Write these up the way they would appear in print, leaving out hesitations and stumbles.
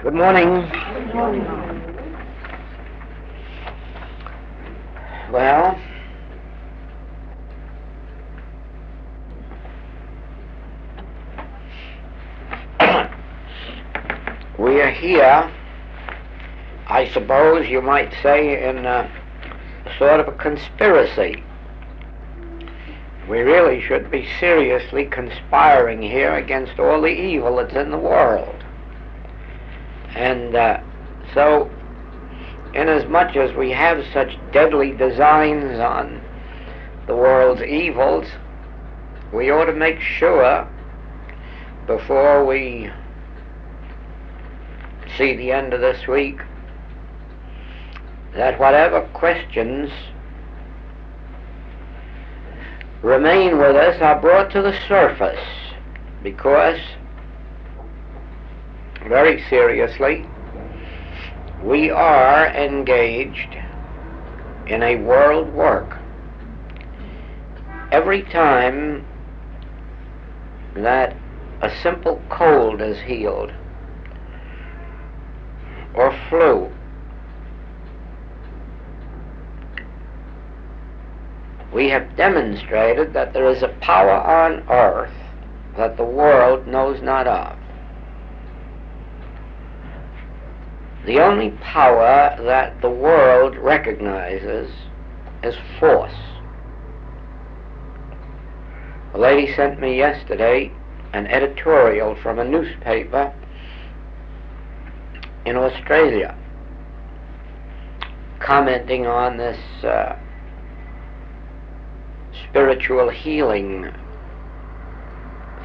Good morning. Good morning. Well, we are here, I suppose you might say, in a sort of a conspiracy. We really should be seriously conspiring here against all the evil that's in the world. And so, inasmuch as we have such deadly designs on the world's evils, we ought to make sure, before we see the end of this week, that whatever questions remain with us are brought to the surface, because, very seriously, we are engaged in a world work. Every time that a simple cold is healed, or flu, we have demonstrated that there is a power on earth that the world knows not of. The only power that the world recognizes is force. A lady sent me yesterday an editorial from a newspaper in Australia, commenting on this spiritual healing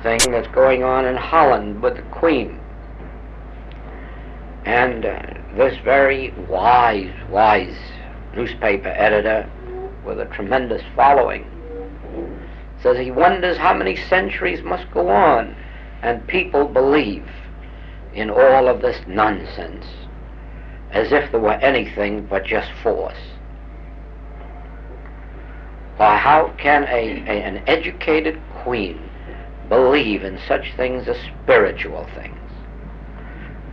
thing that's going on in Holland with the Queen. And this very wise newspaper editor with a tremendous following says he wonders how many centuries must go on and people believe in all of this nonsense as if there were anything but just force. Why, how can an educated queen believe in such things as spiritual things?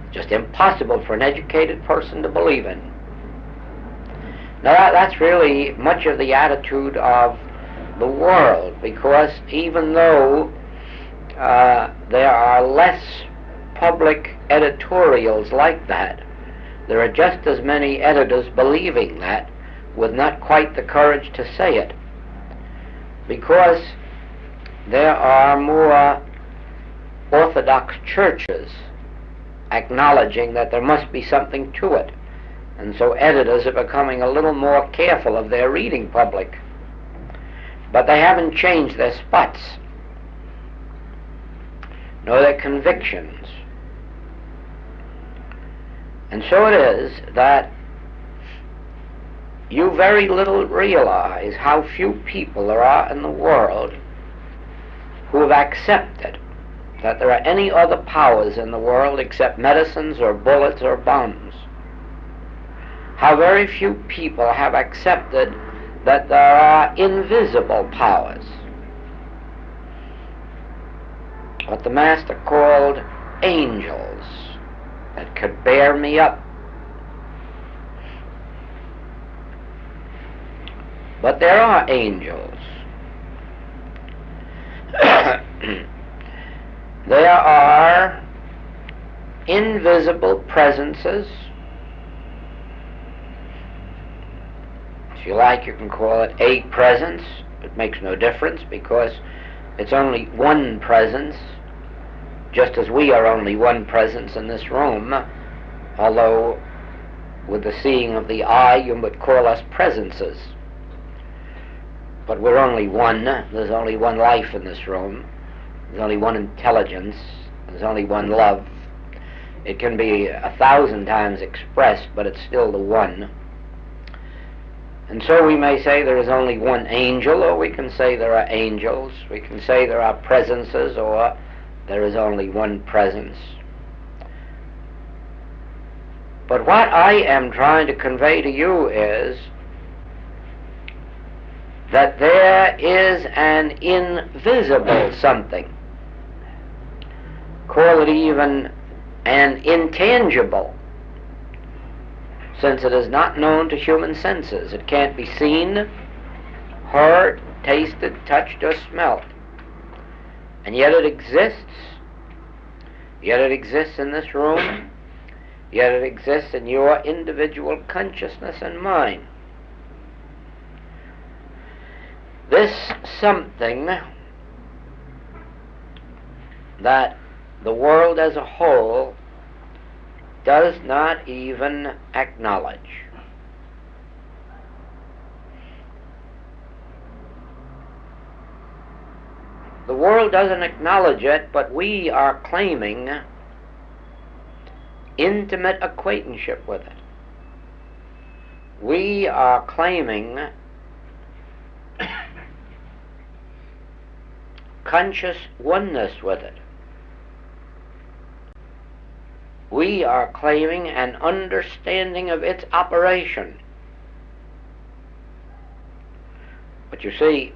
Just impossible for an educated person to believe in. Now that's really much of the attitude of the world, because even though there are less public editorials like that, there are just as many editors believing that, with not quite the courage to say it, because there are more orthodox churches acknowledging that there must be something to it, and so editors are becoming a little more careful of their reading public. But they haven't changed their spots, nor their convictions. And so it is that you very little realize how few people there are in the world who have accepted that there are any other powers in the world except medicines or bullets or bombs. How very few people have accepted that there are invisible powers, what the Master called angels, that could bear me up. But there are angels. There are invisible presences. If you like, you can call it a presence. It makes no difference, because it's only one presence, just as we are only one presence in this room, although with the seeing of the eye you would call us presences. But we're only one. There's only one life in this room. There's only one intelligence. There's only one love. It can be 1,000 times expressed, but it's still the one. And so we may say there is only one angel, or we can say there are angels. We can say there are presences, or there is only one presence. But what I am trying to convey to you is that there is an invisible something. Call it even and intangible, since it is not known to human senses. It can't be seen, heard, tasted, touched, or smelt. And yet it exists. Yet it exists in this room. Yet it exists in your individual consciousness and mind. This something that the world as a whole does not even acknowledge. The world doesn't acknowledge it, but we are claiming intimate acquaintanceship with it. We are claiming conscious oneness with it. We are claiming an understanding of its operation. But you see,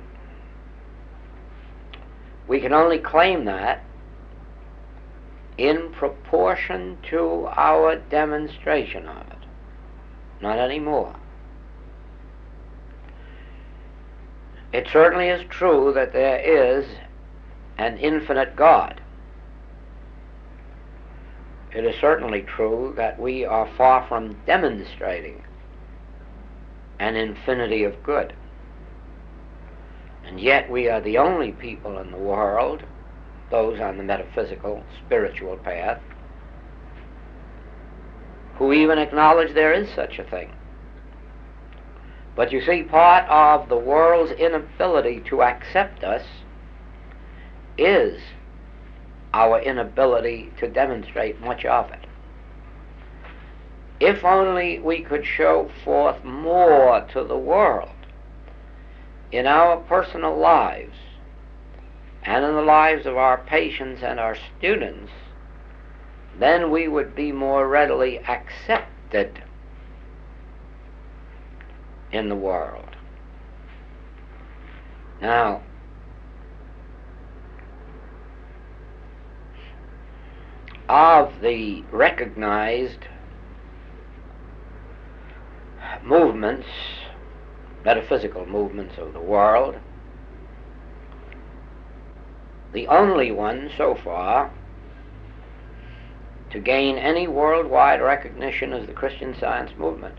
we can only claim that in proportion to our demonstration of it, not any more. It certainly is true that there is an infinite God. It is certainly true that we are far from demonstrating an infinity of good. And yet we are the only people in the world, those on the metaphysical, spiritual path, who even acknowledge there is such a thing. But you see, part of the world's inability to accept us is our inability to demonstrate much of it. If only we could show forth more to the world in our personal lives and in the lives of our patients and our students, then we would be more readily accepted in the world. Now, of the recognized movements, metaphysical movements of the world, the only one so far to gain any worldwide recognition is the Christian Science movement.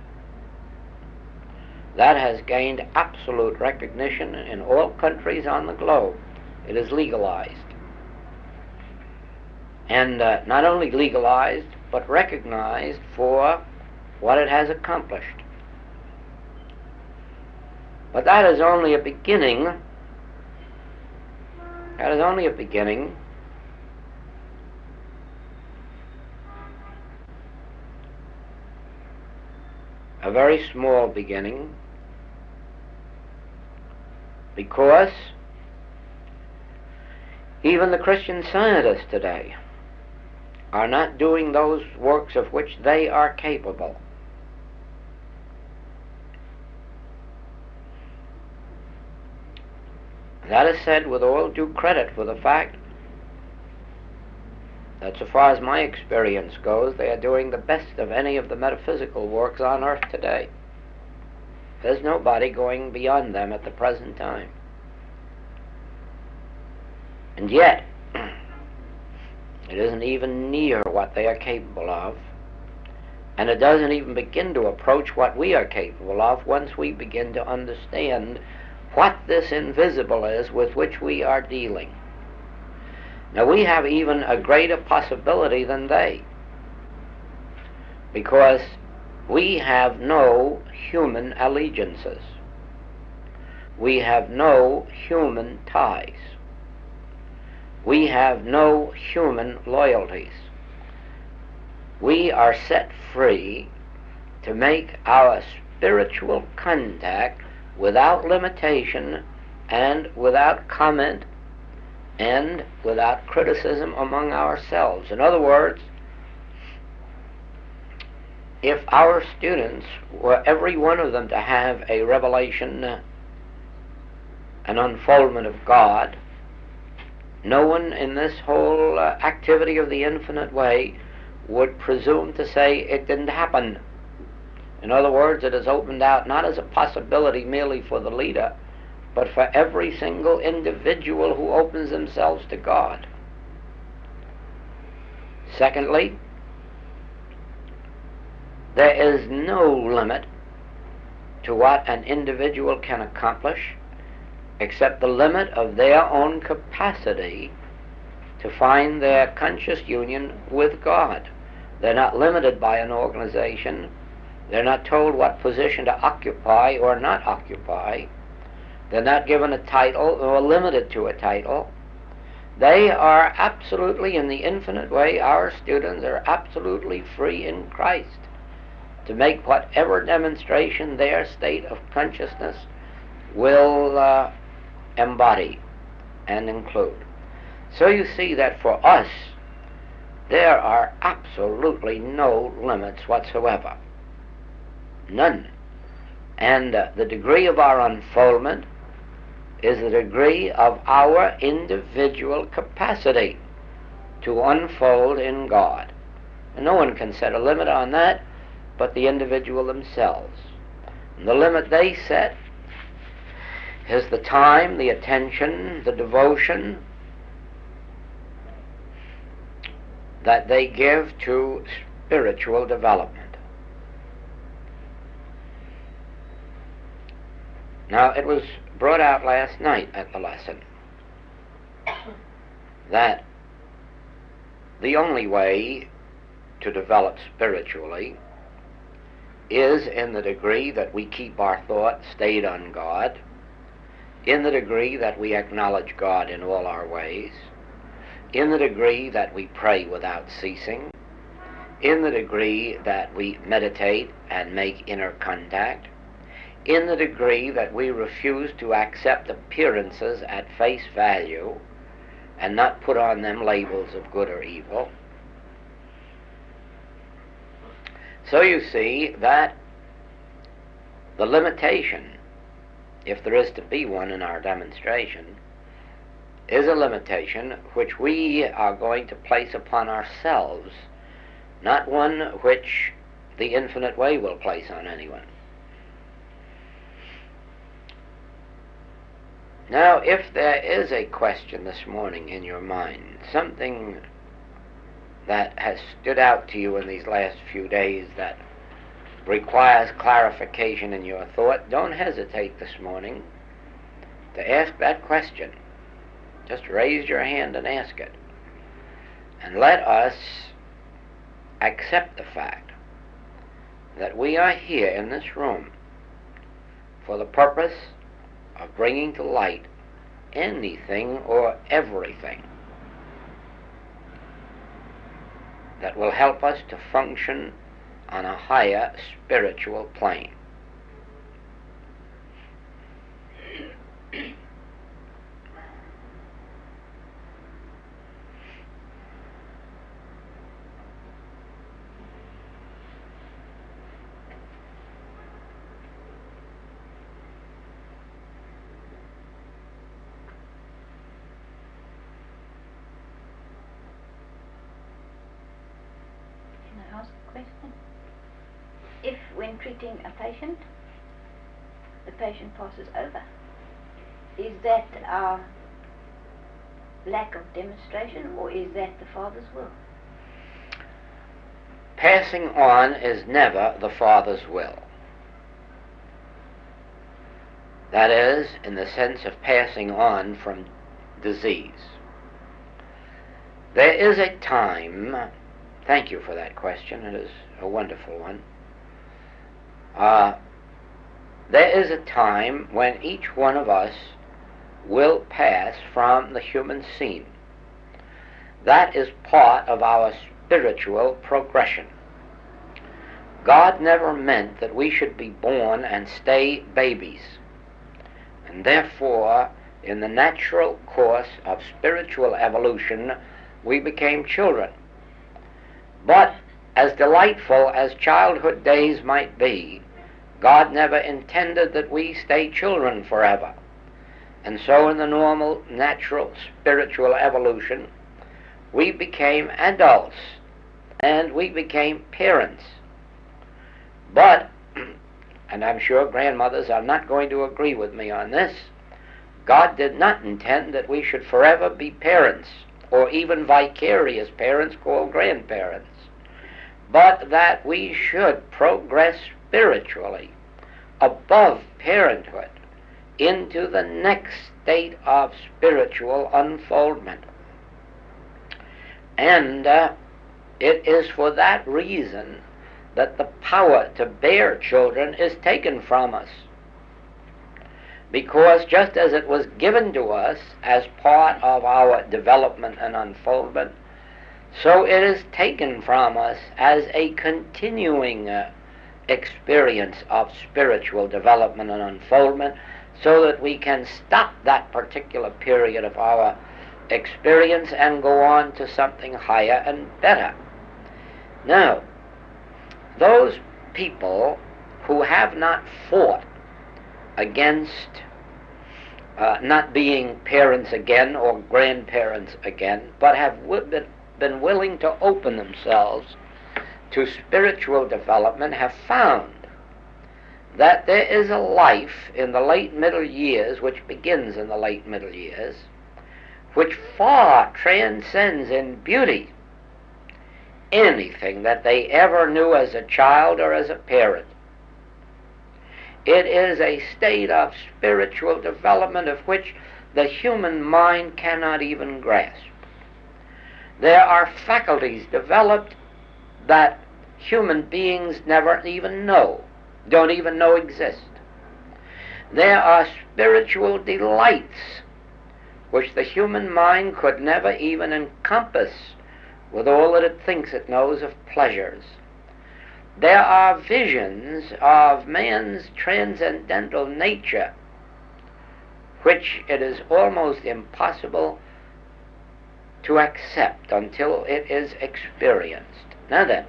That has gained absolute recognition in all countries on the globe. It is legalized. And not only legalized, but recognized for what it has accomplished. But that is only a beginning. That is only a beginning. A very small beginning, because even the Christian scientists today are not doing those works of which they are capable. That is said with all due credit for the fact that, so far as my experience goes, they are doing the best of any of the metaphysical works on earth today. There's nobody going beyond them at the present time. And yet, it isn't even near what they are capable of, and it doesn't even begin to approach what we are capable of once we begin to understand what this invisible is with which we are dealing. Now, we have even a greater possibility than they, because we have no human allegiances. We have no human ties. We have no human loyalties. We are set free to make our spiritual contact without limitation and without comment and without criticism among ourselves. In other words, if our students were every one of them to have a revelation, an unfoldment of God, no one in this whole activity of the infinite way would presume to say it didn't happen. In other words, it is opened out not as a possibility merely for the leader, but for every single individual who opens themselves to God. Secondly, there is no limit to what an individual can accomplish except the limit of their own capacity to find their conscious union with God. They're not limited by an organization. They're not told what position to occupy or not occupy. They're not given a title or limited to a title. They are absolutely, in the infinite way, our students are absolutely free in Christ to make whatever demonstration their state of consciousness will embody and include. So you see that for us, there are absolutely no limits whatsoever. None. And the degree of our unfoldment is the degree of our individual capacity to unfold in God. And no one can set a limit on that but the individual themselves. And the limit they set is the time, the attention, the devotion that they give to spiritual development. Now, it was brought out last night at the lesson that the only way to develop spiritually is in the degree that we keep our thought stayed on God, in the degree that we acknowledge God in all our ways, in the degree that we pray without ceasing, in the degree that we meditate and make inner contact, in the degree that we refuse to accept appearances at face value and not put on them labels of good or evil. So you see that the limitation, if there is to be one in our demonstration, is a limitation which we are going to place upon ourselves, not one which the infinite way will place on anyone. Now, if there is a question this morning in your mind, something that has stood out to you in these last few days that requires clarification in your thought, don't hesitate this morning to ask that question. Just raise your hand and ask it. And let us accept the fact that we are here in this room for the purpose of bringing to light anything or everything that will help us to function on a higher spiritual plane. If, when treating a patient, the patient passes over, is that our lack of demonstration, or is that the Father's will? Passing on is never the Father's will. That is, in the sense of passing on from disease. There is a time, thank you for that question, it is a wonderful one. There is a time when each one of us will pass from the human scene. That is part of our spiritual progression. God never meant that we should be born and stay babies. And therefore, in the natural course of spiritual evolution, we became children. But as delightful as childhood days might be, God never intended that we stay children forever. And so in the normal, natural, spiritual evolution, we became adults and we became parents. But, and I'm sure grandmothers are not going to agree with me on this, God did not intend that we should forever be parents, or even vicarious parents called grandparents, but that we should progress spiritually above parenthood into the next state of spiritual unfoldment. And it is for that reason that the power to bear children is taken from us. Because just as it was given to us as part of our development and unfoldment, so it is taken from us as a continuing experience of spiritual development and unfoldment, so that we can stop that particular period of our experience and go on to something higher and better. Now, those people who have not fought against not being parents again or grandparents again, but have been willing to open themselves to spiritual development, have found that there is a life in the late middle years, which begins in the late middle years, which far transcends in beauty anything that they ever knew as a child or as a parent. It is a state of spiritual development of which the human mind cannot even grasp. There are faculties developed that human beings never even know, don't even know exist. There are spiritual delights which the human mind could never even encompass with all that it thinks it knows of pleasures. There are visions of man's transcendental nature which it is almost impossible to accept until it is experienced. Now then,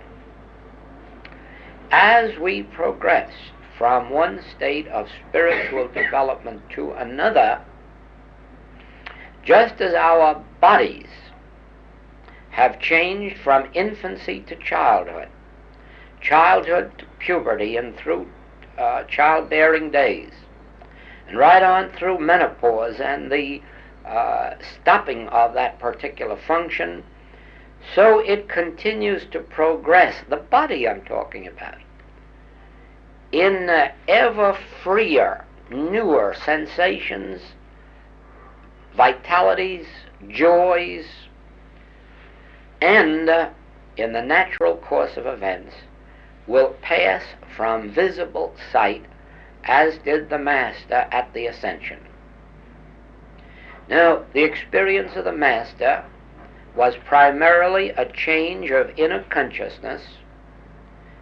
as we progress from one state of spiritual development to another, just as our bodies have changed from infancy to childhood, childhood to puberty, and through childbearing days, and right on through menopause and the stopping of that particular function, so it continues to progress, the body I'm talking about, in ever freer, newer sensations, vitalities, joys, and in the natural course of events will pass from visible sight, as did the Master at the Ascension. Now, the experience of the Master was primarily a change of inner consciousness,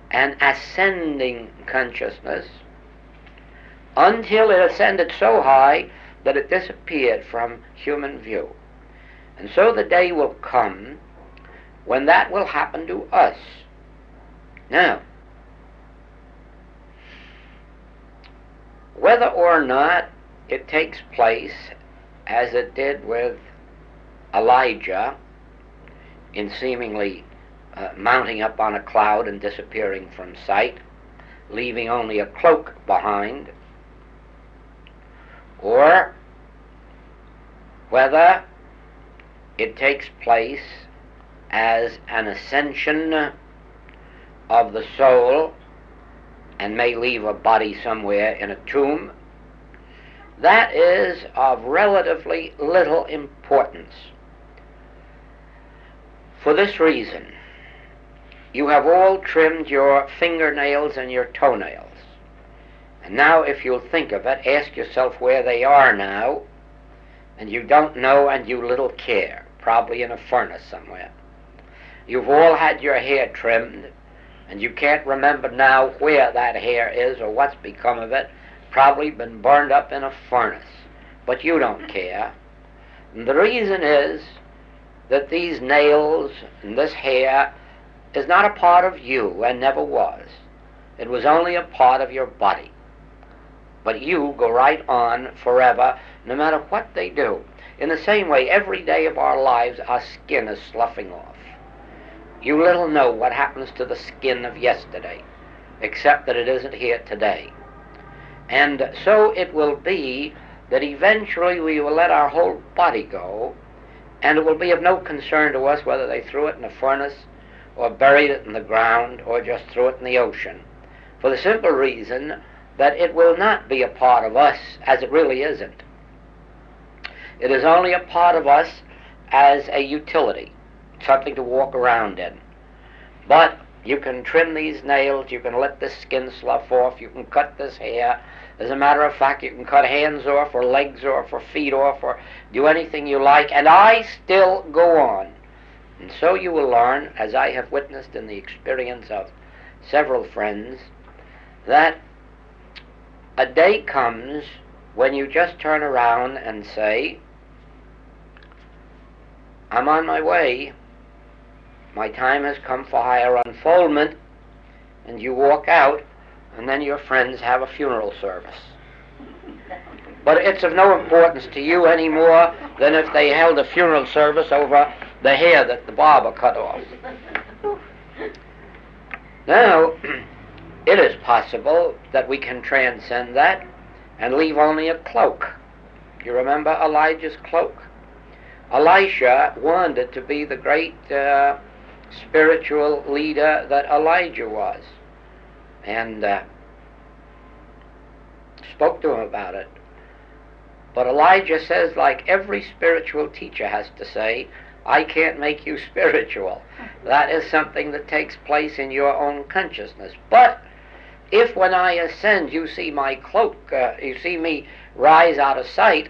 an ascending consciousness, until it ascended so high that it disappeared from human view. And so the day will come when that will happen to us. Now, whether or not it takes place as it did with Elijah in seemingly mounting up on a cloud and disappearing from sight, leaving only a cloak behind, or whether it takes place as an ascension of the soul and may leave a body somewhere in a tomb, that is of relatively little importance. For this reason, you have all trimmed your fingernails and your toenails. And now, if you'll think of it, ask yourself where they are now, and you don't know and you little care, probably in a furnace somewhere. You've all had your hair trimmed, and you can't remember now where that hair is or what's become of it, probably been burned up in a furnace. But you don't care. And the reason is that these nails and this hair is not a part of you and never was. It was only a part of your body. But you go right on forever, no matter what they do. In the same way, every day of our lives, our skin is sloughing off. You little know what happens to the skin of yesterday, except that it isn't here today. And so it will be that eventually we will let our whole body go, and it will be of no concern to us whether they threw it in a furnace or buried it in the ground or just threw it in the ocean, for the simple reason that it will not be a part of us as it really isn't. It is only a part of us as a utility, something to walk around in. But you can trim these nails, you can let this skin slough off, you can cut this hair. As a matter of fact, you can cut hands off or legs off or feet off or do anything you like, and I still go on. And so you will learn, as I have witnessed in the experience of several friends, that a day comes when you just turn around and say, I'm on my way, my time has come for higher unfoldment, and you walk out, and then your friends have a funeral service. But it's of no importance to you any more than if they held a funeral service over the hair that the barber cut off. Now, it is possible that we can transcend that and leave only a cloak. You remember Elijah's cloak? Elisha wanted to be the great spiritual leader that Elijah was, and spoke to him about it. But Elijah says, like every spiritual teacher has to say, I can't make you spiritual. That is something that takes place in your own consciousness. But if when I ascend you see my cloak, you see me rise out of sight,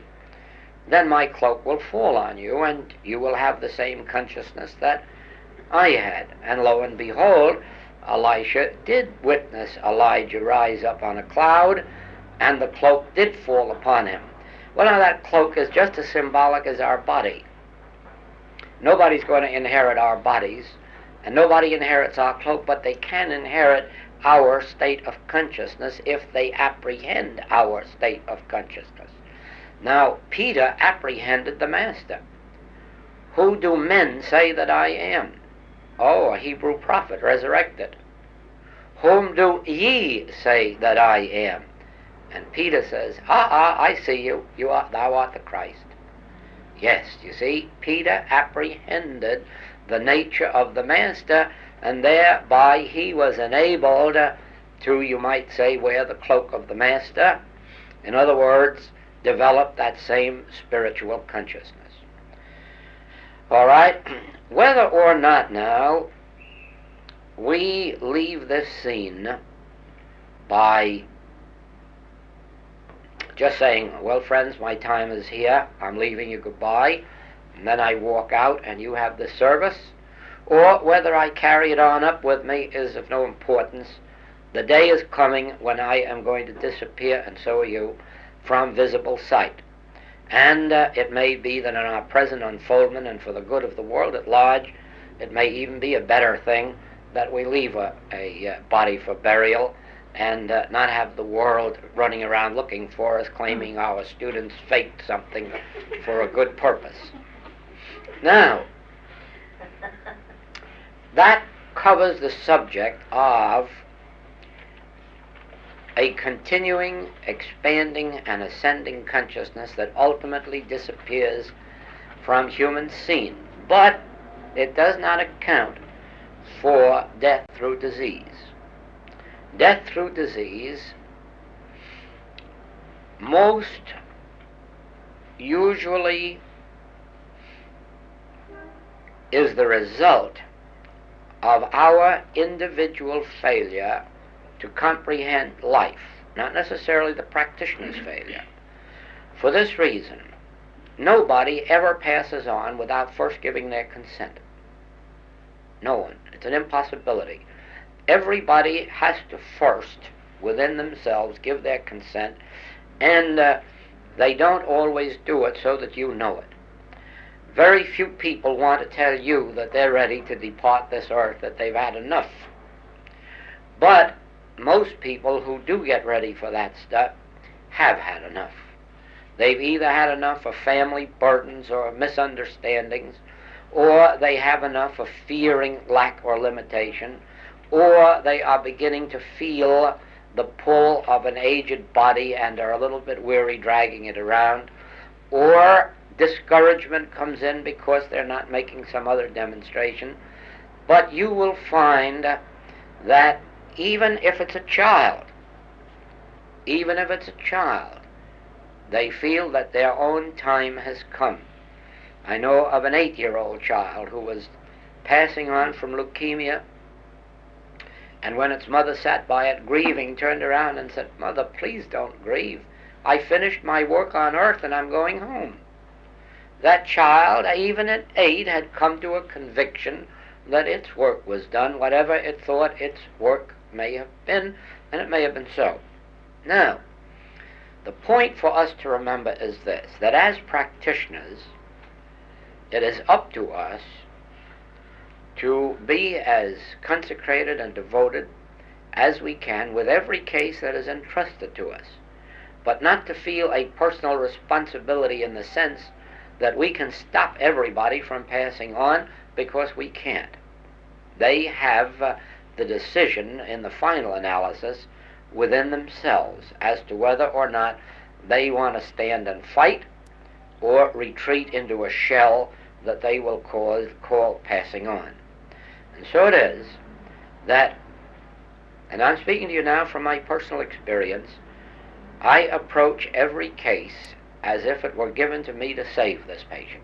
then my cloak will fall on you and you will have the same consciousness that I had. And lo and behold, Elisha did witness Elijah rise up on a cloud, and the cloak did fall upon him. Well, now that cloak is just as symbolic as our body. Nobody's going to inherit our bodies, and nobody inherits our cloak, but they can inherit our state of consciousness if they apprehend our state of consciousness. Now, Peter apprehended the Master. Who do men say that I am? Oh, a Hebrew prophet resurrected. Whom do ye say that I am? And Peter says, I see you. Thou art the Christ. Yes, you see, Peter apprehended the nature of the Master, and thereby he was enabled to, you might say, wear the cloak of the Master. In other words, develop that same spiritual consciousness. All right, whether or not now we leave this scene by just saying, well, friends, my time is here, I'm leaving you goodbye, and then I walk out and you have the service, or whether I carry it on up with me is of no importance. The day is coming when I am going to disappear, and so are you, from visible sight. And it may be that in our present unfoldment and for the good of the world at large, it may even be a better thing that we leave a body for burial and not have the world running around looking for us, claiming our students faked something for a good purpose. Now, that covers the subject of a continuing, expanding, and ascending consciousness that ultimately disappears from human scene. But it does not account for death through disease. Death through disease most usually is the result of our individual failure to comprehend life, not necessarily the practitioner's failure. For this reason, nobody ever passes on without first giving their consent. No one. It's an impossibility. Everybody has to first, within themselves, give their consent, and they don't always do it so that you know it. Very few people want to tell you that they're ready to depart this earth, that they've had enough. But most people who do get ready for that stuff have had enough. They've either had enough of family burdens or misunderstandings, or they have enough of fearing lack or limitation, or they are beginning to feel the pull of an aged body and are a little bit weary dragging it around, or discouragement comes in because they're not making some other demonstration. But you will find that even if it's a child, they feel that their own time has come. I know of an 8-year-old child who was passing on from leukemia, and when its mother sat by it grieving, turned around and said, "Mother, please don't grieve. I finished my work on earth and I'm going home." That child, even at 8, had come to a conviction that its work was done, whatever it thought its work may have been, and it may have been so. Now, the point for us to remember is this, that as practitioners, it is up to us to be as consecrated and devoted as we can with every case that is entrusted to us, but not to feel a personal responsibility in the sense that we can stop everybody from passing on, because we can't. They have the decision in the final analysis within themselves as to whether or not they want to stand and fight or retreat into a shell that they will call passing on. And so it is that, and I'm speaking to you now from my personal experience, I approach every case as if it were given to me to save this patient,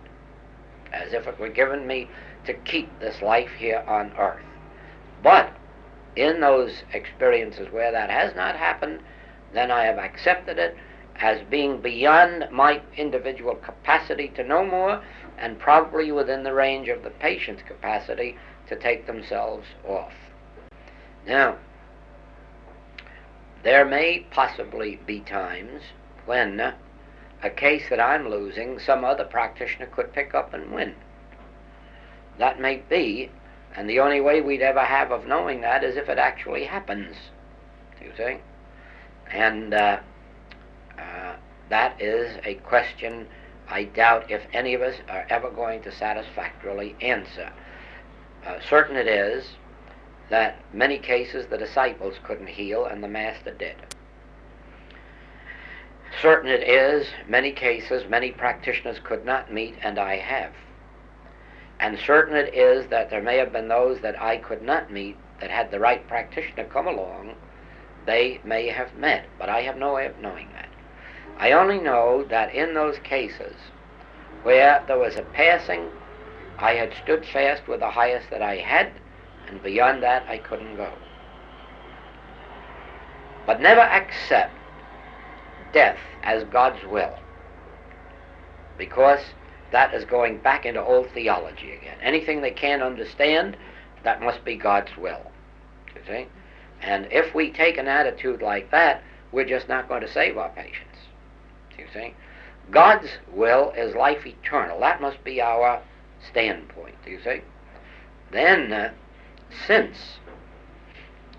as if it were given me to keep this life here on earth. But in those experiences where that has not happened, then I have accepted it as being beyond my individual capacity to know more, and probably within the range of the patient's capacity to take themselves off. Now, there may possibly be times when a case that I'm losing, some other practitioner could pick up and win. That may be, and the only way we'd ever have of knowing that is if it actually happens, you see? And that is a question I doubt if any of us are ever going to satisfactorily answer. Certain it is that many cases the disciples couldn't heal and the Master did. Certain it is, many cases, many practitioners could not meet, and I have. And certain it is that there may have been those that I could not meet, that had the right practitioner come along, they may have met, but I have no way of knowing that. I only know that in those cases where there was a passing, I had stood fast with the highest that I had, and beyond that I couldn't go. But never accept death as God's will, because that is going back into old theology again. Anything they can't understand, that must be God's will, you see? And if we take an attitude like that, we're just not going to save our patients, you see? God's will is life eternal. That must be our standpoint, you see? Then, since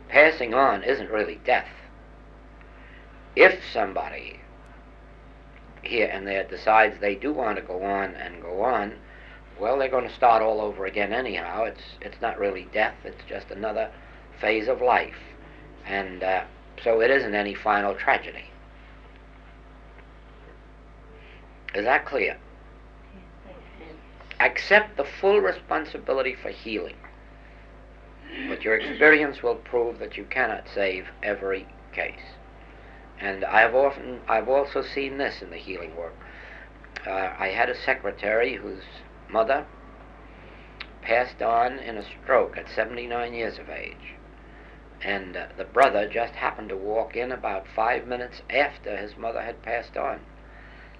passing on isn't really death, if somebody here and there decides they do want to go on, well, they're going to start all over again anyhow. It's not really death, it's just another phase of life. And so it isn't any final tragedy. Is that clear? Accept the full responsibility for healing, but your experience will prove that you cannot save every case. And I've also seen this in the healing work. I had a secretary whose mother passed on in a stroke at 79 years of age. And the brother just happened to walk in about 5 minutes after his mother had passed on,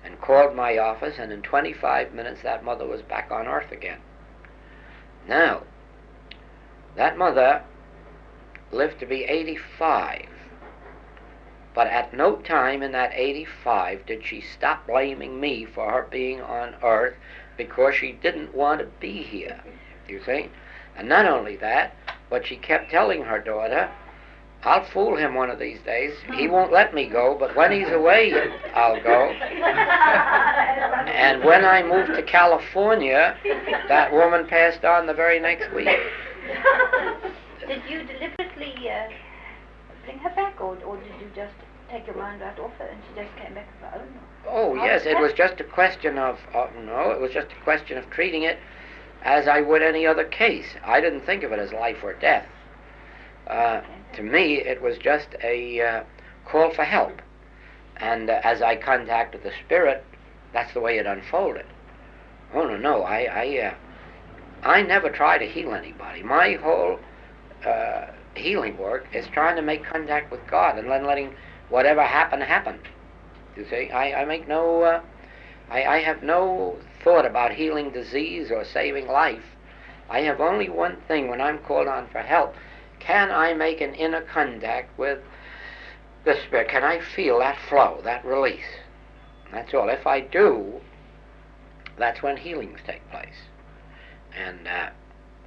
and called my office, and in 25 minutes that mother was back on earth again. Now, that mother lived to be 85. But at no time in that 85 did she stop blaming me for her being on earth because she didn't want to be here, you see? And not only that, but she kept telling her daughter, I'll fool him one of these days. He won't let me go, but when he's away, I'll go. And when I moved to California, that woman passed on the very next week. Did you deliberately bring her back, or did you just take your mind right off her and she just came back of her own? Oh, yes, it was just a question of, no, it was just a question of treating it as I would any other case. I didn't think of it as life or death. To me, it was just a call for help. And as I contacted the spirit, that's the way it unfolded. Oh, no, I never try to heal anybody. My whole healing work is trying to make contact with God and then letting whatever happen. You see, I make no, I have no thought about healing disease or saving life. I have only one thing when I'm called on for help. Can I make an inner contact with the Spirit? Can I feel that flow, that release? That's all. If I do, that's when healings take place. And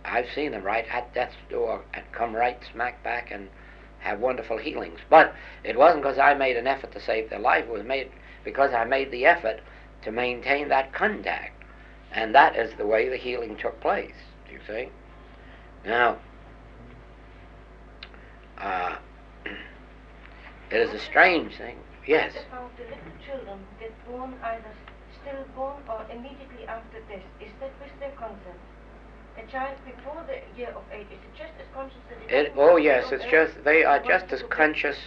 I've seen them right at death's door and come right smack back and have wonderful healings. But it wasn't because I made an effort to save their life. It was made because I made the effort to maintain that contact. And that is the way the healing took place, do you see? Now, it is a strange thing. Yes? What about the little children who get born either stillborn or immediately after death? Is that with their consent? A child before the year of age, is it just as conscious as it is? Oh yes, it's just, they are just as conscious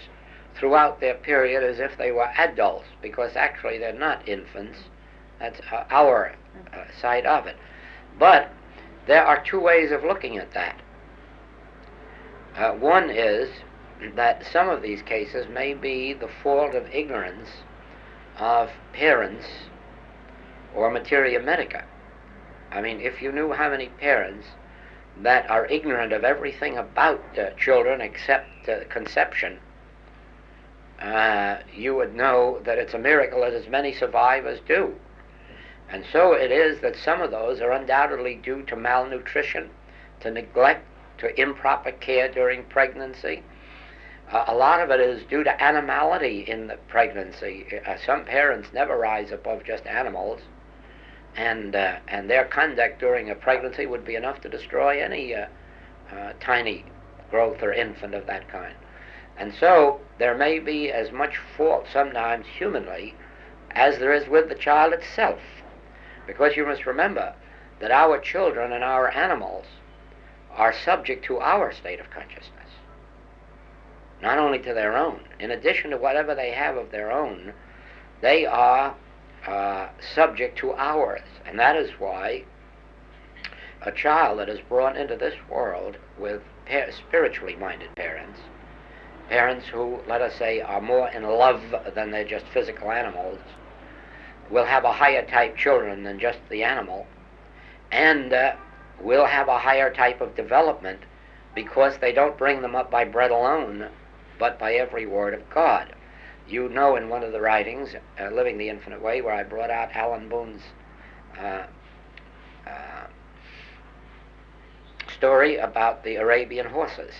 throughout their period as if they were adults, because actually they're not infants. That's our side of it. But there are two ways of looking at that. One is that some of these cases may be the fault of ignorance of parents or materia medica. I mean, if you knew how many parents that are ignorant of everything about children except conception, you would know that it's a miracle that as many survive as do. And so it is that some of those are undoubtedly due to malnutrition, to neglect, to improper care during pregnancy. A lot of it is due to animality in the pregnancy. Some parents never rise above just animals, and their conduct during a pregnancy would be enough to destroy any tiny growth or infant of that kind. And so there may be as much fault sometimes humanly as there is with the child itself, because you must remember that our children and our animals are subject to our state of consciousness, not only to their own. In addition to whatever they have of their own, they are subject to ours. And that is why a child that is brought into this world with spiritually minded parents, parents who, let us say, are more in love than they're just physical animals, will have a higher type children than just the animal, and will have a higher type of development because they don't bring them up by bread alone, but by every word of God. You know, in one of the writings, Living the Infinite Way, where I brought out Alan Boone's story about the Arabian horses,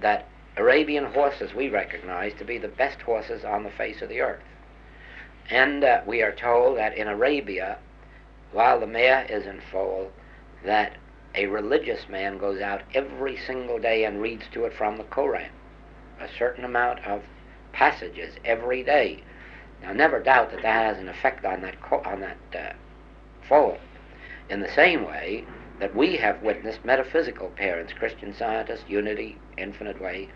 that Arabian horses we recognize to be the best horses on the face of the earth. And we are told that in Arabia, while the mare is in foal, that a religious man goes out every single day and reads to it from the Koran, a certain amount of passages every day. Now, never doubt that that has an effect on that foal. In the same way that we have witnessed metaphysical parents, Christian Scientists, Unity, Infinite Way,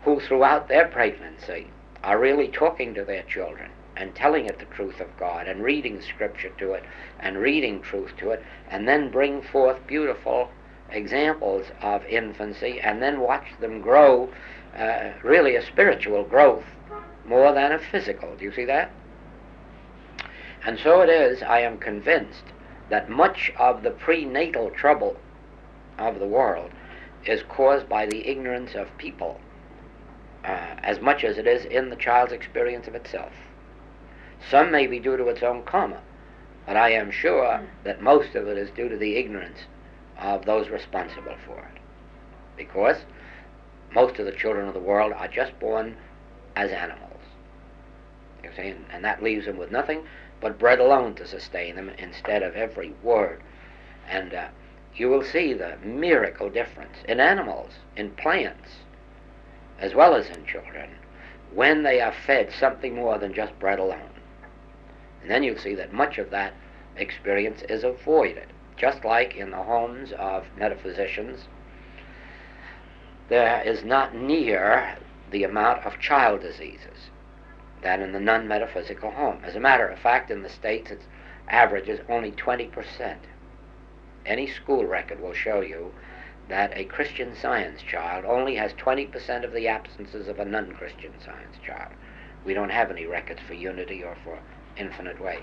who throughout their pregnancy are really talking to their children and telling it the truth of God and reading scripture to it and reading truth to it, and then bring forth beautiful examples of infancy and then watch them grow, really a spiritual growth more than a physical. Do you see that? And so it is, I am convinced, that much of the prenatal trouble of the world is caused by the ignorance of people, as much as it is in the child's experience of itself. Some may be due to its own karma, but I am sure that most of it is due to the ignorance of those responsible for it. Because most of the children of the world are just born as animals. You see, and that leaves them with nothing but bread alone to sustain them instead of every word. And you will see the miracle difference in animals, in plants, as well as in children, when they are fed something more than just bread alone. And then you'll see that much of that experience is avoided. Just like in the homes of metaphysicians, there is not near the amount of child diseases than in the non-metaphysical home. As a matter of fact, in the States, its average is only 20%. Any school record will show you that a Christian Science child only has 20% of the absences of a non-Christian Science child. We don't have any records for Unity or for Infinite Way.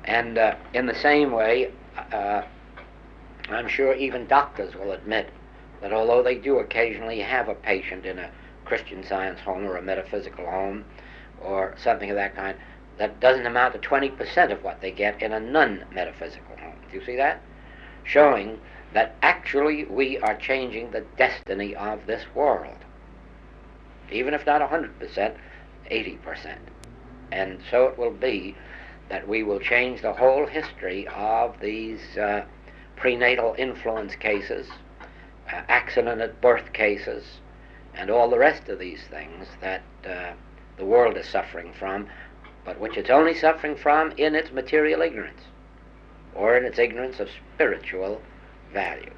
And in the same way, I'm sure even doctors will admit that although they do occasionally have a patient in a Christian Science home or a metaphysical home or something of that kind, that doesn't amount to 20% of what they get in a non-metaphysical home. Do you see that? Showing that actually we are changing the destiny of this world. Even if not 100%, 80%. And so it will be that we will change the whole history of these prenatal influence cases, accident at birth cases, and all the rest of these things that the world is suffering from, but which it's only suffering from in its material ignorance, or in its ignorance of spiritual values.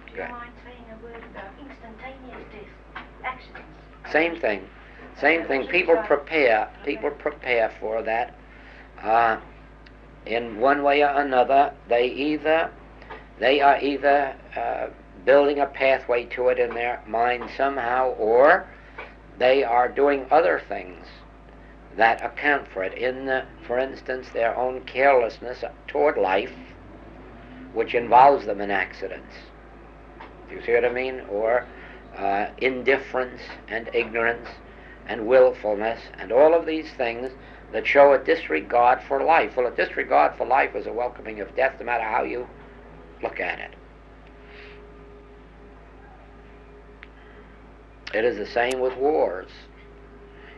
Do you mind saying a word about instantaneous death, accidents? Same thing. Same thing. People prepare for that. In one way or another, they are either building a pathway to it in their mind somehow, or they are doing other things that account for it. For instance, their own carelessness toward life, which involves them in accidents. Do you see what I mean? Or indifference and ignorance and willfulness, and all of these things that show a disregard for life. Well, a disregard for life is a welcoming of death, no matter how you look at it. It is the same with wars.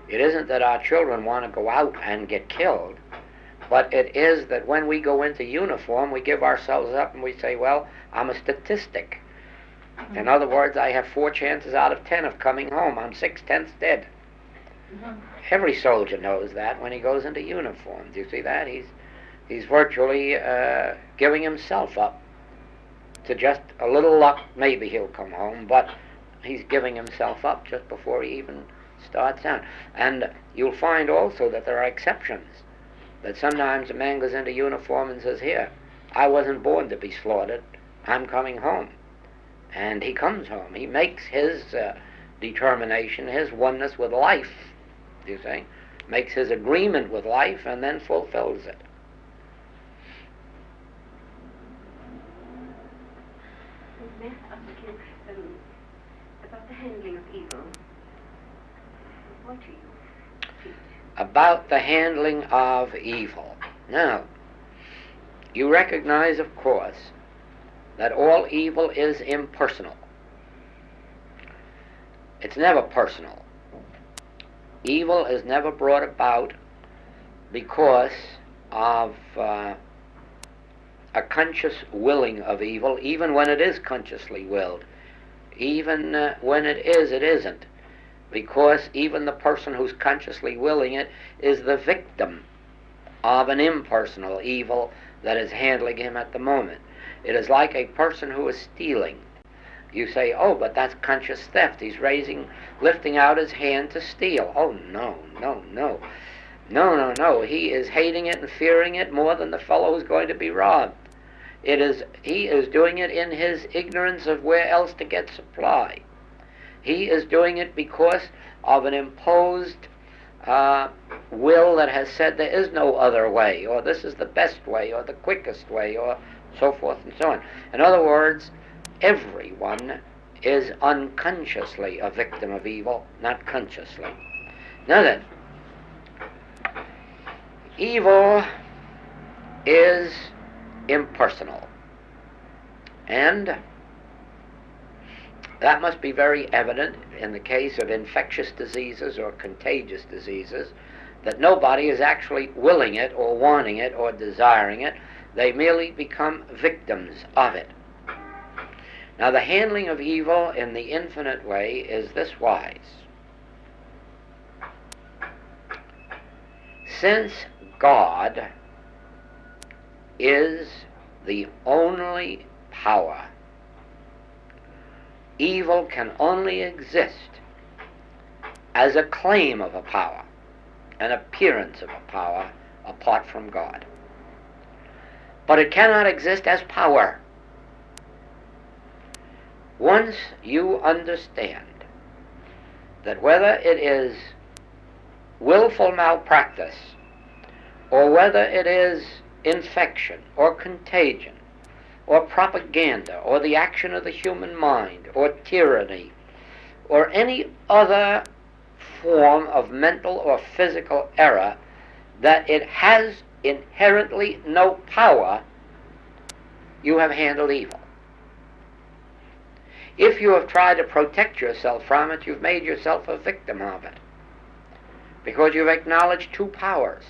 It isn't that our children want to go out and get killed, but it is that when we go into uniform, we give ourselves up and we say, well, I'm a statistic. In other words, I have 4 chances out of 10 of coming home. I'm 6/10 dead. Every soldier knows that when he goes into uniform. Do you see that? He's virtually giving himself up to just a little luck. Maybe he'll come home, but he's giving himself up just before he even starts out. And you'll find also that there are exceptions. That sometimes a man goes into uniform and says, here, I wasn't born to be slaughtered. I'm coming home. And he comes home. He makes his determination, his oneness with life, do you see? Makes his agreement with life and then fulfills it. May I ask you about the handling of evil? What do you teach? About the handling of evil. Now, you recognize, of course, that all evil is impersonal. It's never personal. Evil is never brought about because of a conscious willing of evil, even when it is consciously willed. Even when it isn't. Because even the person who's consciously willing it is the victim of an impersonal evil that is handling him at the moment. It is like a person who is stealing. You say, oh, but that's conscious theft. He's lifting out his hand to steal. Oh, no. He is hating it and fearing it more than the fellow who's going to be robbed. He is doing it in his ignorance of where else to get supply. He is doing it because of an imposed will that has said there is no other way, or this is the best way, or the quickest way, or so forth and so on. In other words, everyone is unconsciously a victim of evil, not consciously. Now then, evil is impersonal. And That must be very evident in the case of infectious diseases or contagious diseases, that nobody is actually willing it or wanting it or desiring it. They merely become victims of it. Now, the handling of evil in the infinite way is this wise. Since God is the only power, evil can only exist as a claim of a power, an appearance of a power apart from God. But it cannot exist as power. Once you understand that whether it is willful malpractice, or whether it is infection or contagion or propaganda or the action of the human mind or tyranny or any other form of mental or physical error, that it has inherently no power, you have handled evil. If you have tried to protect yourself from it, you've made yourself a victim of it, because you've acknowledged two powers.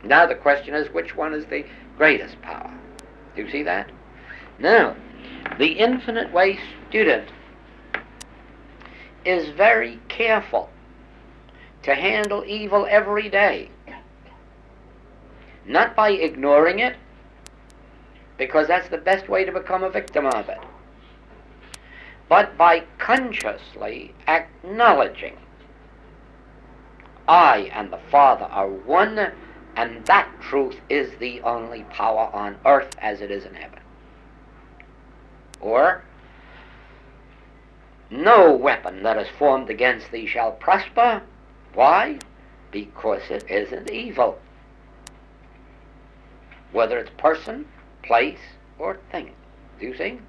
Now the question is, which one is the greatest power? Do you see that? Now, the infinite way student is very careful to handle evil every day, not by ignoring it, because that's the best way to become a victim of it, but by consciously acknowledging, I and the Father are one, and that truth is the only power on earth as it is in heaven. Or, no weapon that is formed against thee shall prosper. Why? Because it isn't evil, whether it's person, place, or thing. Do you see?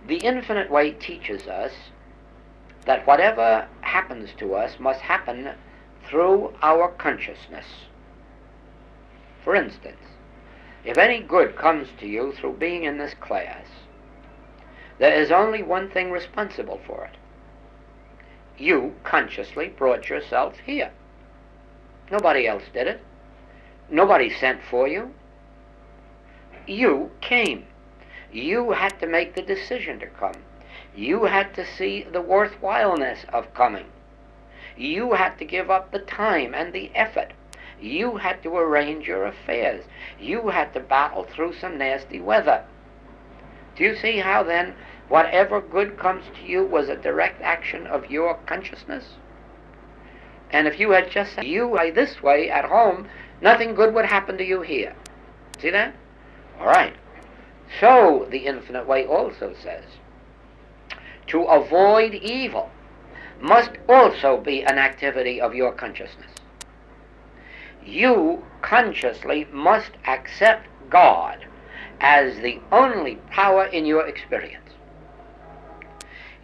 The infinite way teaches us that whatever happens to us must happen through our consciousness. For instance, if any good comes to you through being in this class, there is only one thing responsible for it. You consciously brought yourself here. Nobody else did it. Nobody sent for you. You came. You had to make the decision to come. You had to see the worthwhileness of coming. You had to give up the time and the effort. You had to arrange your affairs. You had to battle through some nasty weather. Do you see how then whatever good comes to you was a direct action of your consciousness? And if you had just said, you are this way at home, nothing good would happen to you here. See that? All right. So the infinite way also says, to avoid evil must also be an activity of your consciousness. You consciously must accept God as the only power in your experience.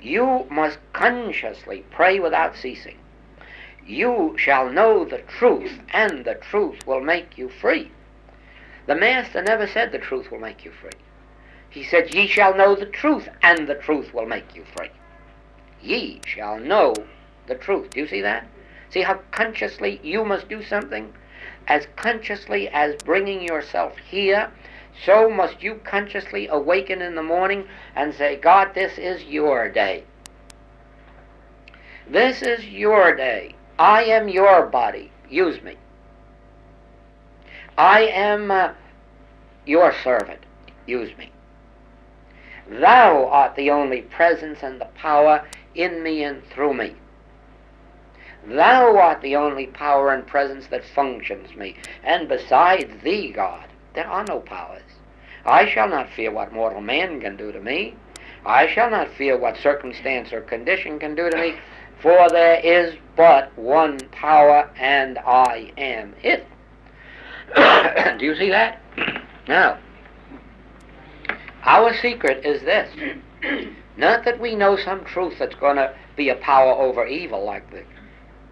You must consciously pray without ceasing. You shall know the truth, and the truth will make you free. The Master never said the truth will make you free. He said, ye shall know the truth, and the truth will make you free. Ye shall know the truth. Do you see that? See how consciously you must do something? As consciously as bringing yourself here, so must you consciously awaken in the morning and say, God, this is your day. This is your day. I am your body. Use me. I am your servant. Use me. Thou art the only presence and the power in me and through me. Thou art the only power and presence that functions me. And besides thee, God, there are no powers. I shall not fear what mortal man can do to me. I shall not fear what circumstance or condition can do to me, for there is but one power, and I am it. Do you see that? Now, our secret is this. Not that we know some truth that's going to be a power over evil like the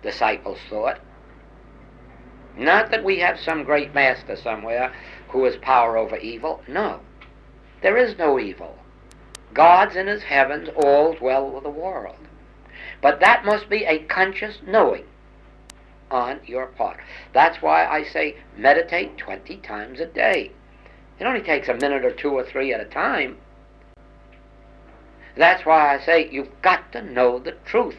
disciples thought. Not that we have some great master somewhere who has power over evil. No. There is no evil. God's in his heavens, all's well with the world. But that must be a conscious knowing on your part. That's why I say meditate 20 times a day. It only takes a minute or 2 or 3 at a time. That's why I say you've got to know the truth.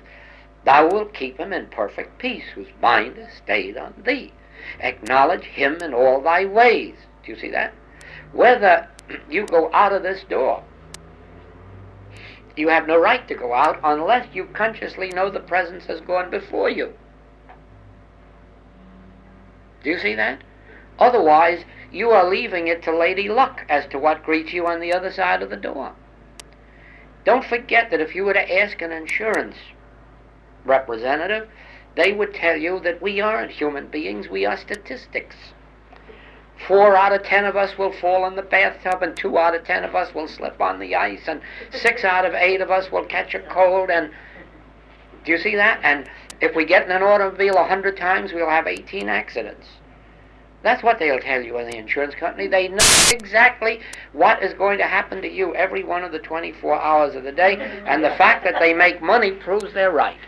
Thou wilt keep him in perfect peace, whose mind is stayed on thee. Acknowledge him in all thy ways. Do you see that? Whether you go out of this door, you have no right to go out unless you consciously know the presence has gone before you. Do you see that? Otherwise, you are leaving it to Lady Luck as to what greets you on the other side of the door. Don't forget that if you were to ask an insurance representative, they would tell you that we aren't human beings, we are statistics. 4 out of 10 of us will fall in the bathtub, and 2 out of 10 of us will slip on the ice, and 6 out of 8 of us will catch a cold. And do you see that? And if we get in an automobile 100 times, we'll have 18 accidents. That's what they'll tell you in the insurance company. They know exactly what is going to happen to you every one of the 24 hours of the day, and the fact that they make money proves they're right.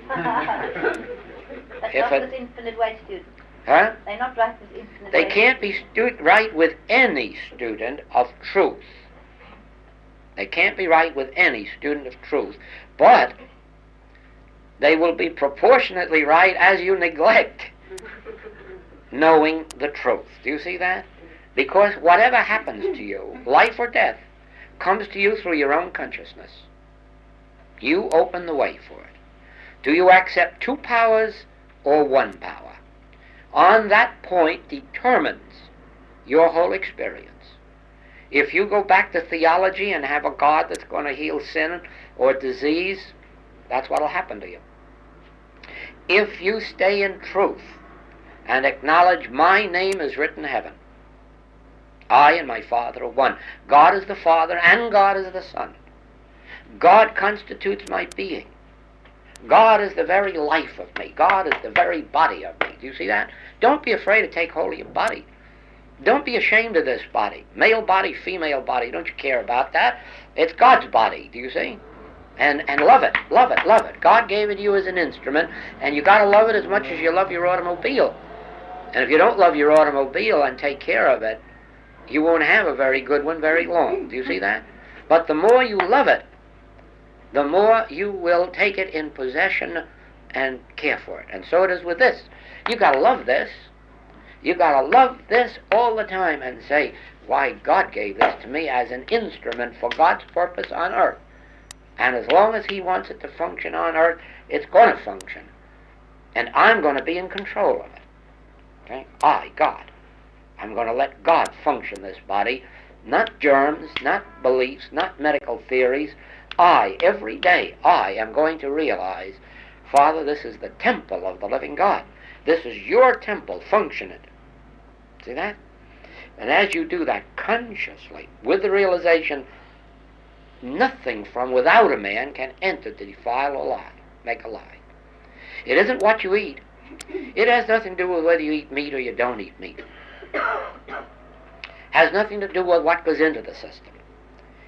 That's If not it- with infinite way students. Huh? They're not right with infinite They way. can't be right with any student of truth. They can't be right with any student of truth. But they will be proportionately right as you neglect knowing the truth. Do you see that? Because whatever happens to you, life or death, comes to you through your own consciousness. You open the way for it. Do you accept 2 powers or 1 power? On that point determines your whole experience. If you go back to theology and have a God that's going to heal sin or disease, that's what will happen to you. If you stay in truth and acknowledge my name is written in heaven, I and my Father are one. God is the Father and God is the Son. God constitutes my being. God is the very life of me. God is the very body of me. Do you see that? Don't be afraid to take hold of your body. Don't be ashamed of this body. Male body, female body, don't you care about that? It's God's body, do you see? And love it, love it, love it. God gave it to you as an instrument, and you got to love it as much as you love your automobile. And if you don't love your automobile and take care of it, you won't have a very good one very long. Do you see that? But the more you love it, the more you will take it in possession and care for it. And so it is with this. You got to love this. You got to love this all the time and say, why, God gave this to me as an instrument for God's purpose on earth. And as long as he wants it to function on earth, it's going to function. And I'm going to be in control of it. Okay? I, God. I'm going to let God function this body. Not germs, not beliefs, not medical theories. Every day, I am going to realize, Father, this is the temple of the living God. This is your temple, function it. See that? And as you do that consciously, with the realization, nothing from without a man can enter to defile a lie, make a lie. It isn't what you eat. It has nothing to do with whether you eat meat or you don't eat meat. Has nothing to do with what goes into the system.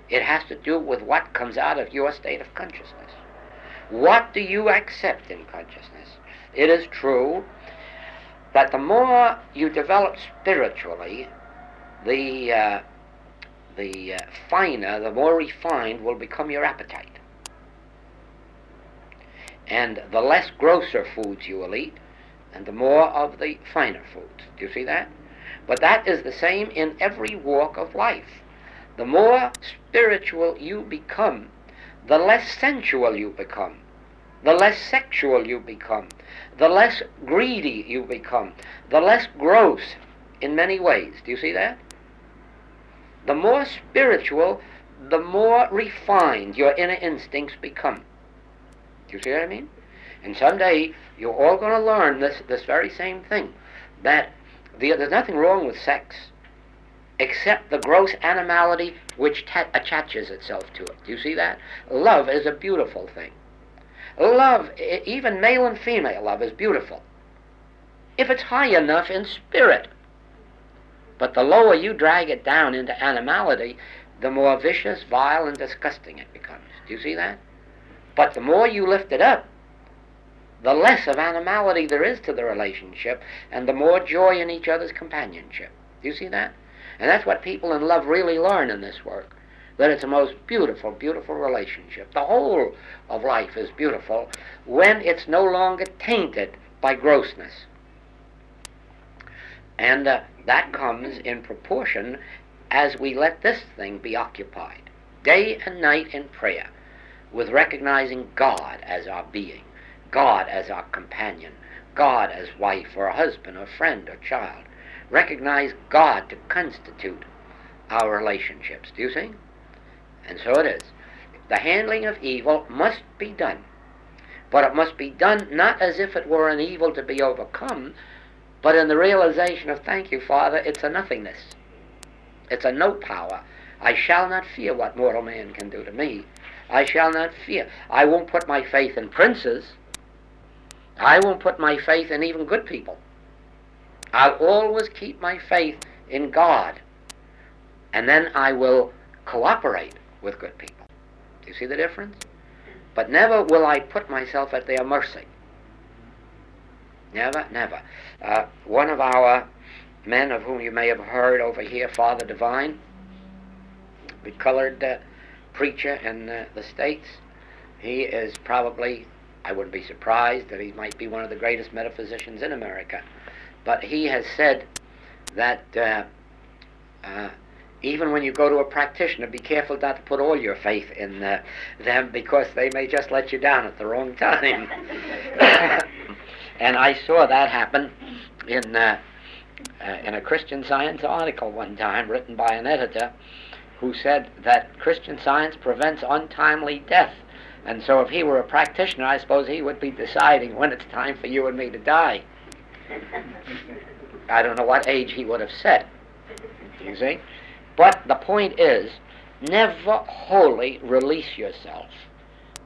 It has to do with what comes out of your state of consciousness. What do you accept in consciousness? It is true that the more you develop spiritually, the finer, the more refined will become your appetite. And the less grosser foods you will eat, and the more of the finer foods. Do you see that? But that is the same in every walk of life. The more spiritual you become, the less sensual you become, the less sexual you become, the less greedy you become, the less gross in many ways. Do you see that? The more spiritual, the more refined your inner instincts become. Do you see what I mean? And someday you're all going to learn this very same thing, that there's nothing wrong with sex except the gross animality which attaches itself to it. Do you see that? Love is a beautiful thing. Love, even male and female love, is beautiful if it's high enough in spirit. But the lower you drag it down into animality, the more vicious, vile, and disgusting it becomes. Do you see that? But the more you lift it up, the less of animality there is to the relationship, and the more joy in each other's companionship. Do you see that? And that's what people in love really learn in this work, that it's the most beautiful, beautiful relationship. The whole of life is beautiful when it's no longer tainted by grossness. And that comes in proportion as we let this thing be occupied, day and night in prayer, with recognizing God as our being, God as our companion, God as wife or husband or friend or child. Recognize God to constitute our relationships. Do you see? And so it is. The handling of evil must be done, but it must be done not as if it were an evil to be overcome, but in the realization of, thank you, Father, it's a nothingness. It's a no power. I shall not fear what mortal man can do to me. I shall not fear. I won't put my faith in princes. I won't put my faith in even good people. I'll always keep my faith in God. And then I will cooperate with good people. Do you see the difference? But never will I put myself at their mercy. Never, never. One of our men, of whom you may have heard over here, Father Divine, the colored preacher in the States, he is probably, I wouldn't be surprised that he might be one of the greatest metaphysicians in America. But he has said that even when you go to a practitioner, be careful not to put all your faith in them, because they may just let you down at the wrong time. And I saw that happen in a Christian Science article one time, written by an editor, who said that Christian Science prevents untimely death. And so if he were a practitioner, I suppose he would be deciding when it's time for you and me to die. I don't know what age he would have set, you see. But the point is, never wholly release yourself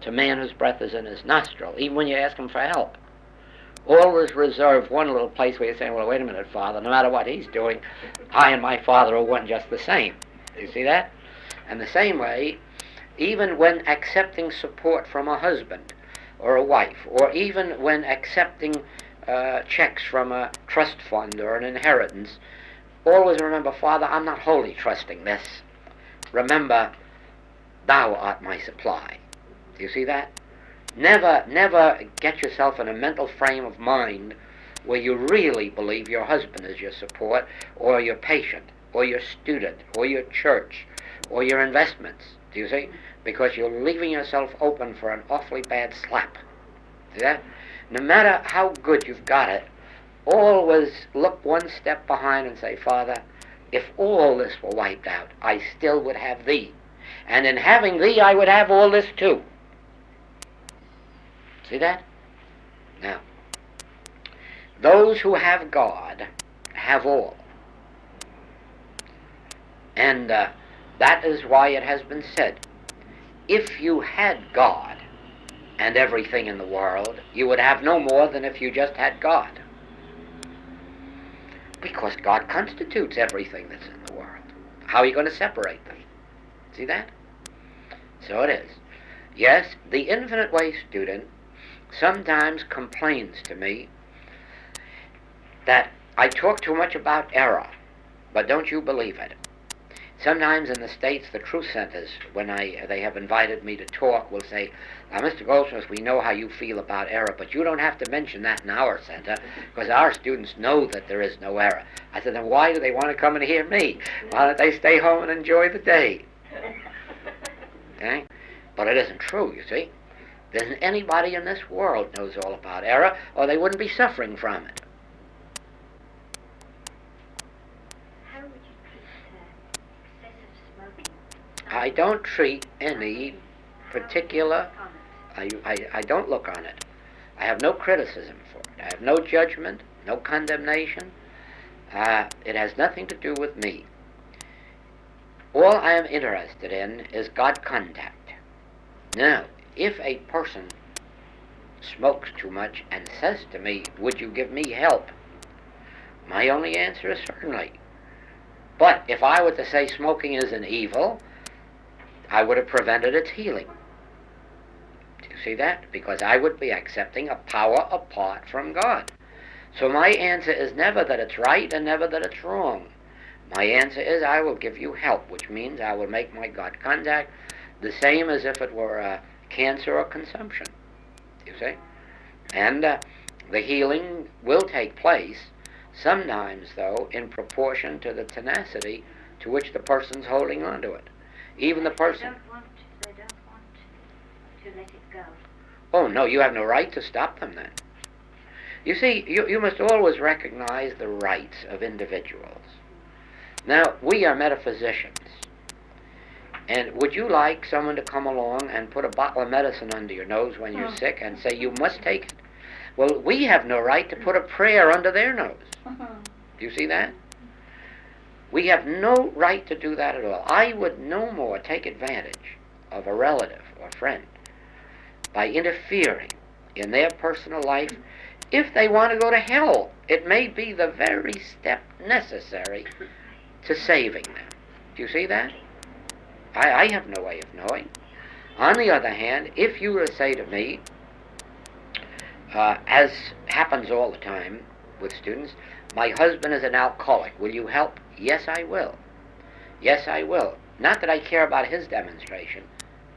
to man whose breath is in his nostril, even when you ask him for help. Always reserve one little place where you're saying, well, wait a minute, Father, no matter what he's doing, I and my Father are one just the same. Do you see that? And the same way, even when accepting support from a husband or a wife, or even when accepting checks from a trust fund or an inheritance, always remember, Father, I'm not wholly trusting this. Remember, thou art my supply. Do you see that? Never get yourself in a mental frame of mind where you really believe your husband is your support, or your patient, or your student, or your church, or your investments. Do you see? Because you're leaving yourself open for an awfully bad slap. See that? No matter how good you've got it, always look one step behind and say, Father, if all this were wiped out, I still would have thee. And in having thee, I would have all this too. See that? Now, those who have God have all. And that is why it has been said, if you had God and everything in the world, you would have no more than if you just had God. Because God constitutes everything that's in the world. How are you going to separate them? See that? So it is. Yes, the infinite way student sometimes complains to me that I talk too much about error, but don't you believe it. Sometimes in the States, the truth centers, when they have invited me to talk, will say, Mr. Goldsmith, we know how you feel about error, but you don't have to mention that in our center, because our students know that there is no error. I said, then why do they want to come and hear me? Why don't they stay home and enjoy the day? Okay? But it isn't true, you see. There isn't anybody in this world knows all about error, or they wouldn't be suffering from it. How would you treat excessive smoking? I don't treat any particular, I don't look on it. I have no criticism for it. I have no judgment, no condemnation. It has nothing to do with me. All I am interested in is God contact. Now, if a person smokes too much and says to me, would you give me help? My only answer is certainly. But if I were to say smoking is an evil, I would have prevented its healing. Do you see that? Because I would be accepting a power apart from God. So my answer is never that it's right and never that it's wrong. My answer is I will give you help, which means I will make my God contact the same as if it were cancer or consumption. You see? And the healing will take place, sometimes, though, in proportion to the tenacity to which the person's holding on to it. Even the person... They don't want to let it go. Oh, no, you have no right to stop them then. You see, you must always recognize the rights of individuals. Now, we are metaphysicians. And would you like someone to come along and put a bottle of medicine under your nose when you're sick and say you must take it? Well, we have no right to put a prayer under their nose. Do you see that? We have no right to do that at all. I would no more take advantage of a relative or friend by interfering in their personal life. If they want to go to hell, it may be the very step necessary to saving them. Do you see that? I have no way of knowing. On the other hand, if you were to say to me, as happens all the time with students, my husband is an alcoholic, will you help? Yes, I will. Yes, I will. Not that I care about his demonstration,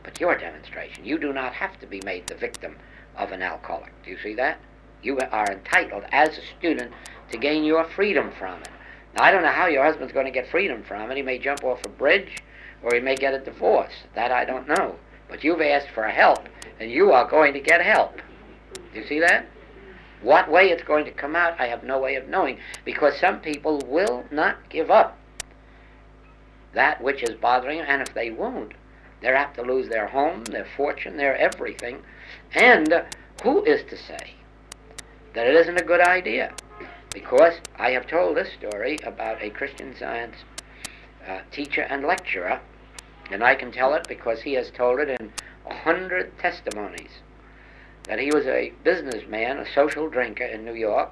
but your demonstration. You do not have to be made the victim of an alcoholic. Do you see that? You are entitled, as a student, to gain your freedom from it. Now, I don't know how your husband's going to get freedom from it. He may jump off a bridge, or he may get a divorce. That I don't know. But you've asked for help, and you are going to get help. Do you see that? What way it's going to come out, I have no way of knowing, because some people will not give up that which is bothering them, and if they won't, they're apt to lose their home, their fortune, their everything. And who is to say that it isn't a good idea? Because I have told this story about a Christian Science teacher and lecturer, and I can tell it because he has told it in 100 testimonies, that he was a businessman, a social drinker in New York,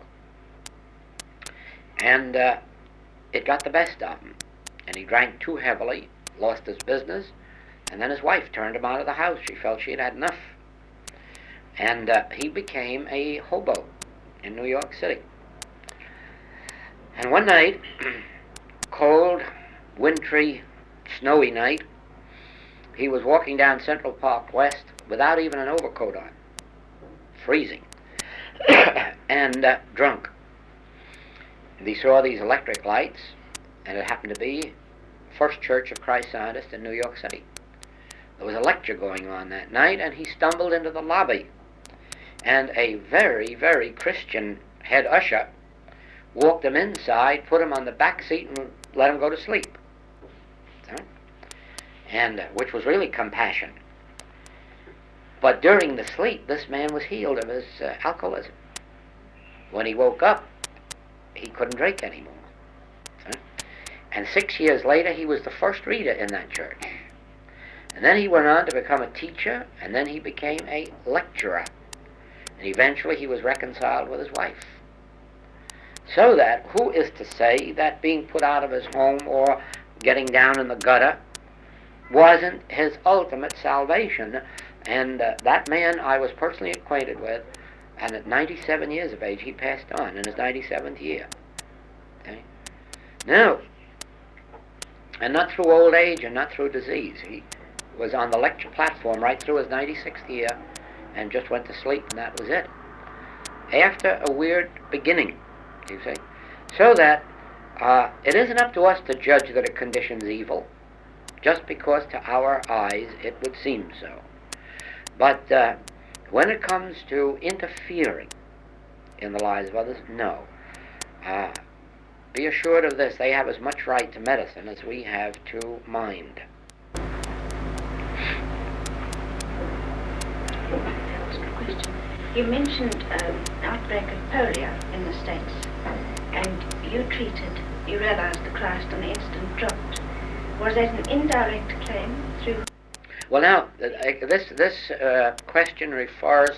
and it got the best of him. And he drank too heavily, lost his business, and then his wife turned him out of the house. She felt she had had enough. And he became a hobo in New York City. And one night, cold, wintry, snowy night, he was walking down Central Park West without even an overcoat on, freezing, and drunk. And he saw these electric lights, and it happened to be First Church of Christ Scientist in New York City. There was a lecture going on that night, and he stumbled into the lobby, and a very, very Christian head usher walked him inside, put him on the back seat, and let him go to sleep. And which was really compassion. But during the sleep, this man was healed of his alcoholism. When he woke up, he couldn't drink anymore. And 6 years later, he was the first reader in that church. And then he went on to become a teacher, and then he became a lecturer. And eventually he was reconciled with his wife. So that, who is to say that being put out of his home or getting down in the gutter wasn't his ultimate salvation? And that man I was personally acquainted with, and at 97 years of age, he passed on in his 97th year. Okay? No. And not through old age and not through disease. He was on the lecture platform right through his 96th year and just went to sleep, and that was it. After a weird beginning, you see. So that it isn't up to us to judge that a condition's evil, just because to our eyes it would seem so. But when it comes to interfering in the lives of others, no. Be assured of this, they have as much right to medicine as we have to mind. You mentioned an outbreak of polio in the States, and you realized the Christ on the instant dropped. Was that an indirect claim through? Well, now, this question refers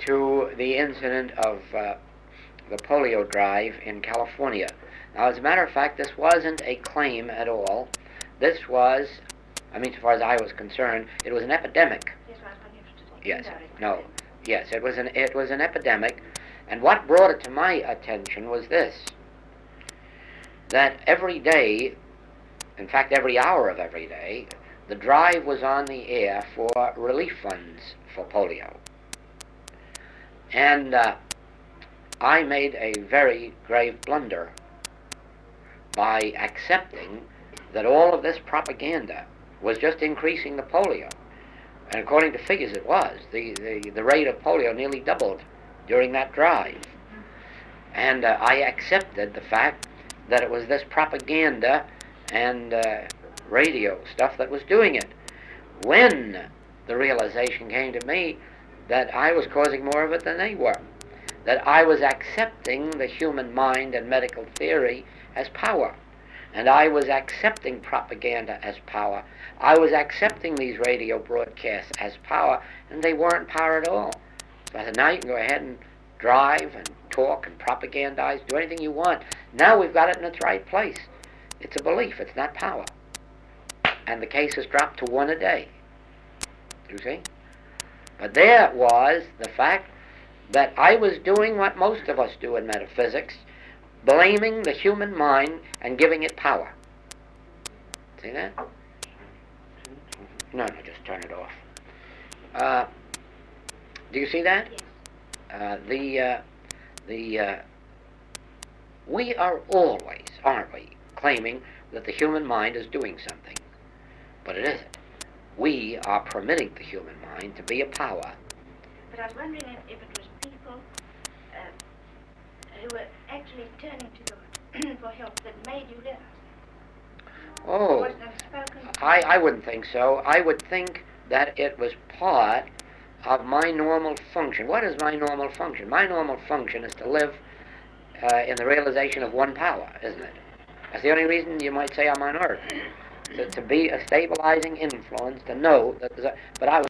to the incident of the polio drive in California. Now, as a matter of fact, this wasn't a claim at all. This was I mean, as far as I was concerned, it was an epidemic. Yes, I was not interested. Yes, Indirect no, consent. yes, it was an epidemic, and what brought it to my attention was this: that every day, in fact, every hour of every day, the drive was on the air for relief funds for polio, and I made a very grave blunder by accepting that all of this propaganda was just increasing the polio. And according to figures it was. The rate of polio nearly doubled during that drive. And I accepted the fact that it was this propaganda and radio stuff that was doing it. When the realization came to me that I was causing more of it than they were, that I was accepting the human mind and medical theory as power, and I was accepting propaganda as power. I was accepting these radio broadcasts as power, and they weren't power at all. So I said, now you can go ahead and drive and talk and propagandize, do anything you want. Now we've got it in its right place. It's a belief, it's not power. And the case has dropped to 1 a day. You see? But there was the fact that I was doing what most of us do in metaphysics, blaming the human mind and giving it power. See that? No, just turn it off. Do you see that? Yes. We are always, aren't we, claiming that the human mind is doing something, but it isn't. We are permitting the human mind to be a power. But I was wondering if it was people who were actually turning to God for help that made you realize. Oh, Was that spoken? I wouldn't think so. I would think that it was part of my normal function. What is my normal function? My normal function is to live in the realization of one power, isn't it? That's the only reason you might say I'm on earth. To be a stabilizing influence, to know that there's but I was